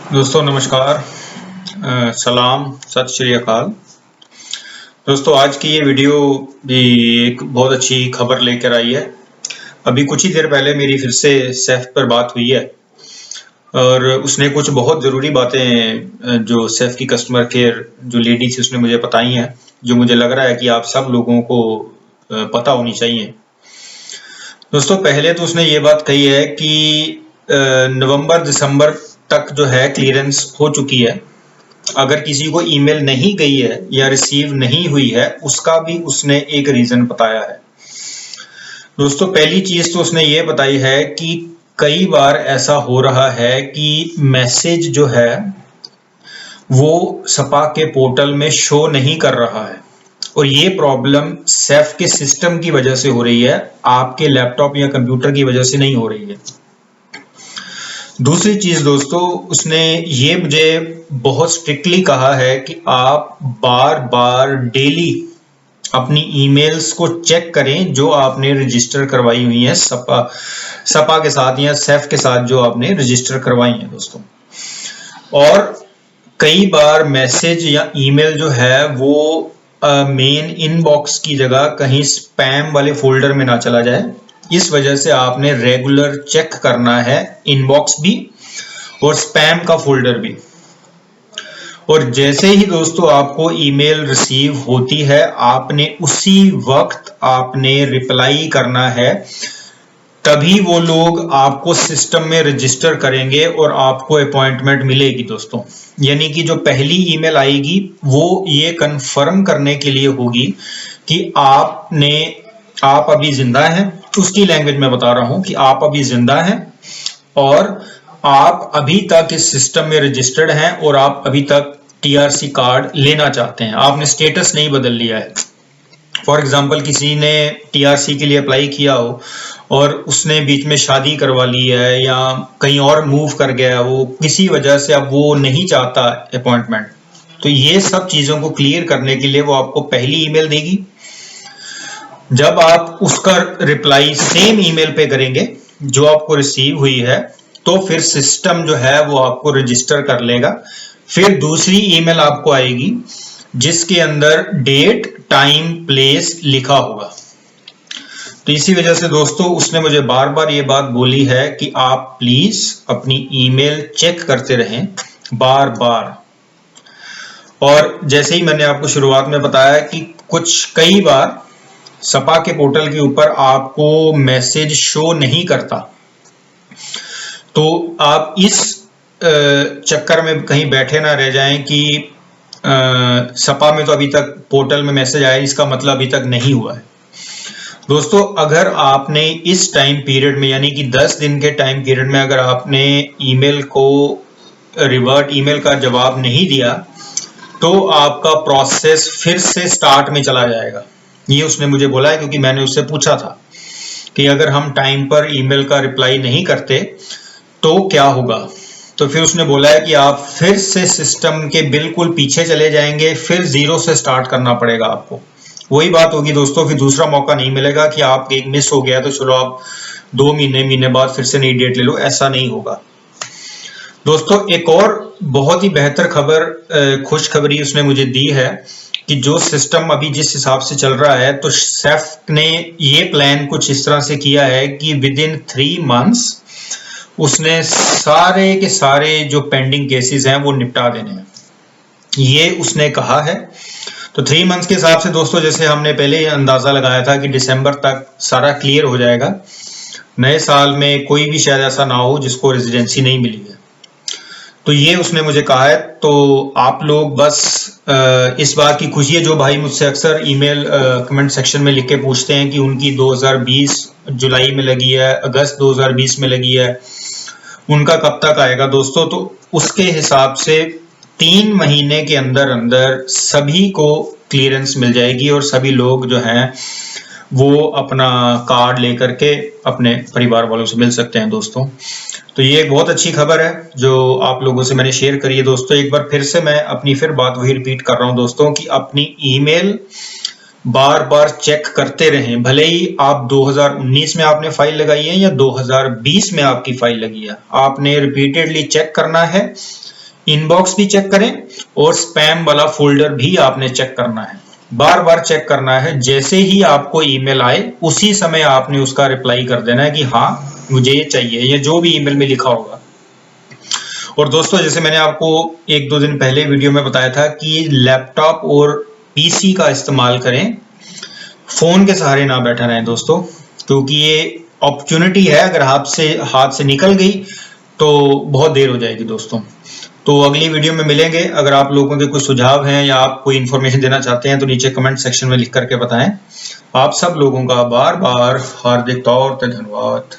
दोस्तों नमस्कार, सलाम, सत श्री अकाल। दोस्तों आज की ये वीडियो भी एक बहुत अच्छी खबर लेकर आई है। अभी कुछ ही देर पहले मेरी फिर से सैफ पर बात हुई है और उसने कुछ बहुत ज़रूरी बातें जो सैफ की कस्टमर केयर जो लेडी थी उसने मुझे बताई हैं, जो मुझे लग रहा है कि आप सब लोगों को पता होनी चाहिए। दोस्तों पहले तो उसने ये बात कही है कि नवंबर दिसंबर तक जो है क्लियरेंस हो चुकी है। अगर किसी को ईमेल नहीं गई है या रिसीव नहीं हुई है, उसका भी उसने एक रीजन बताया है। दोस्तों पहली चीज तो उसने ये बताई है कि कई बार ऐसा हो रहा है कि मैसेज जो है वो सपा के पोर्टल में शो नहीं कर रहा है और ये प्रॉब्लम सैफ के सिस्टम की वजह से हो रही है, आपके लैपटॉप या कंप्यूटर की वजह से नहीं हो रही है। दूसरी चीज दोस्तों, उसने ये मुझे बहुत स्ट्रिक्टली कहा है कि आप बार बार डेली अपनी ईमेल्स को चेक करें जो आपने रजिस्टर करवाई हुई है सपा के साथ या सैफ के साथ जो आपने रजिस्टर करवाई है दोस्तों। और कई बार मैसेज या ईमेल जो है वो मेन इनबॉक्स की जगह कहीं स्पैम वाले फोल्डर में ना चला जाए, इस वजह से आपने रेगुलर चेक करना है इनबॉक्स भी और स्पैम का फोल्डर भी। और जैसे ही दोस्तों आपको ईमेल रिसीव होती है, आपने उसी वक्त आपने रिप्लाई करना है, तभी वो लोग आपको सिस्टम में रजिस्टर करेंगे और आपको अपॉइंटमेंट मिलेगी दोस्तों। यानी कि जो पहली ईमेल आएगी वो ये कंफर्म करने के लिए होगी कि आप अभी जिंदा हैं। उसकी लैंग्वेज में बता रहा हूं कि आप अभी जिंदा हैं और आप अभी तक इस सिस्टम में रजिस्टर्ड हैं और आप अभी तक टीआरसी कार्ड लेना चाहते हैं, आपने स्टेटस नहीं बदल लिया है। फॉर एग्जाम्पल किसी ने टीआरसी के लिए अप्लाई किया हो और उसने बीच में शादी करवा ली है या कहीं और मूव कर गया, वो किसी वजह से अब वो नहीं चाहता अपॉइंटमेंट, तो ये सब चीजों को क्लियर करने के लिए वो आपको पहली ईमेल देगी। जब आप उसका रिप्लाई सेम ईमेल पे करेंगे जो आपको रिसीव हुई है, तो फिर सिस्टम जो है वो आपको रजिस्टर कर लेगा। फिर दूसरी ईमेल आपको आएगी जिसके अंदर डेट, टाइम, प्लेस लिखा होगा। तो इसी वजह से दोस्तों उसने मुझे बार बार ये बात बोली है कि आप प्लीज अपनी ईमेल चेक करते रहें बार बार। और जैसे ही मैंने आपको शुरुआत में बताया कि कई बार सपा के पोर्टल के ऊपर आपको मैसेज शो नहीं करता, तो आप इस चक्कर में कहीं बैठे ना रह जाएं कि सपा में तो अभी तक पोर्टल में मैसेज आया, इसका मतलब अभी तक नहीं हुआ है। दोस्तों अगर आपने इस टाइम पीरियड में यानी कि 10 दिन के टाइम पीरियड में अगर आपने ईमेल को रिवर्ट ईमेल का जवाब नहीं दिया, तो आपका प्रोसेस फिर से स्टार्ट में चला जाएगा। ये उसने मुझे बोला है क्योंकि मैंने उससे पूछा था कि अगर हम टाइम पर ईमेल का रिप्लाई नहीं करते तो क्या होगा। तो फिर उसने बोला है कि आप फिर से सिस्टम के बिल्कुल पीछे चले जाएंगे, फिर जीरो से स्टार्ट करना पड़ेगा आपको। वही बात होगी दोस्तों, फिर दूसरा मौका नहीं मिलेगा कि आप एक मिस हो गया तो चलो आप 2 महीने बाद फिर से नई डेट ले लो, ऐसा नहीं होगा। दोस्तों एक और बहुत ही बेहतर खबर, खुशखबरी उसने मुझे दी है कि जो सिस्टम अभी जिस हिसाब से चल रहा है, तो सैफ ने ये प्लान कुछ इस तरह से किया है कि विद इन 3 मंथ्स उसने सारे के सारे जो पेंडिंग केसेस हैं वो निपटा देने हैं, ये उसने कहा है। तो 3 मंथ्स के हिसाब से दोस्तों जैसे हमने पहले अंदाजा लगाया था कि दिसंबर तक सारा क्लियर हो जाएगा, नए साल में कोई भी शायद ऐसा ना हो जिसको रेजिडेंसी नहीं मिली है, तो ये उसने मुझे कहा है। तो आप लोग बस इस बात की खुशी है, जो भाई मुझसे अक्सर ईमेल कमेंट सेक्शन में लिख के पूछते हैं कि उनकी 2020 जुलाई में लगी है, अगस्त 2020 में लगी है, उनका कब तक आएगा दोस्तों। तो उसके हिसाब से 3 महीने के अंदर अंदर सभी को क्लियरेंस मिल जाएगी और सभी लोग जो हैं वो अपना कार्ड लेकर के अपने परिवार वालों से मिल सकते हैं दोस्तों। तो ये एक बहुत अच्छी खबर है जो आप लोगों से मैंने शेयर करी है दोस्तों। एक बार फिर से मैं अपनी बात वही रिपीट कर रहा हूं दोस्तों कि अपनी ईमेल बार बार चेक करते रहें, भले ही आप 2019 में आपने फाइल लगाई है या 2020 में आपकी फाइल लगी है, आपने रिपीटेडली चेक करना है। इनबॉक्स भी चेक करें और स्पैम वाला फोल्डर भी आपने चेक करना है, बार बार चेक करना है। जैसे ही आपको ईमेल आए उसी समय आपने उसका रिप्लाई कर देना है कि हाँ मुझे ये चाहिए, ये जो भी ईमेल में लिखा होगा। और दोस्तों जैसे मैंने आपको 1-2 दिन पहले वीडियो में बताया था कि लैपटॉप और पीसी का इस्तेमाल करें, फोन के सहारे ना बैठा रहें दोस्तों, क्योंकि ये अपॉर्चुनिटी है, अगर हाथ से निकल गई तो बहुत देर हो जाएगी दोस्तों। तो अगली वीडियो में मिलेंगे। अगर आप लोगों के कोई सुझाव हैं या आप कोई इन्फॉर्मेशन देना चाहते हैं तो नीचे कमेंट सेक्शन में लिख करके बताएं। आप सब लोगों का बार बार हार्दिक तौर पे धन्यवाद।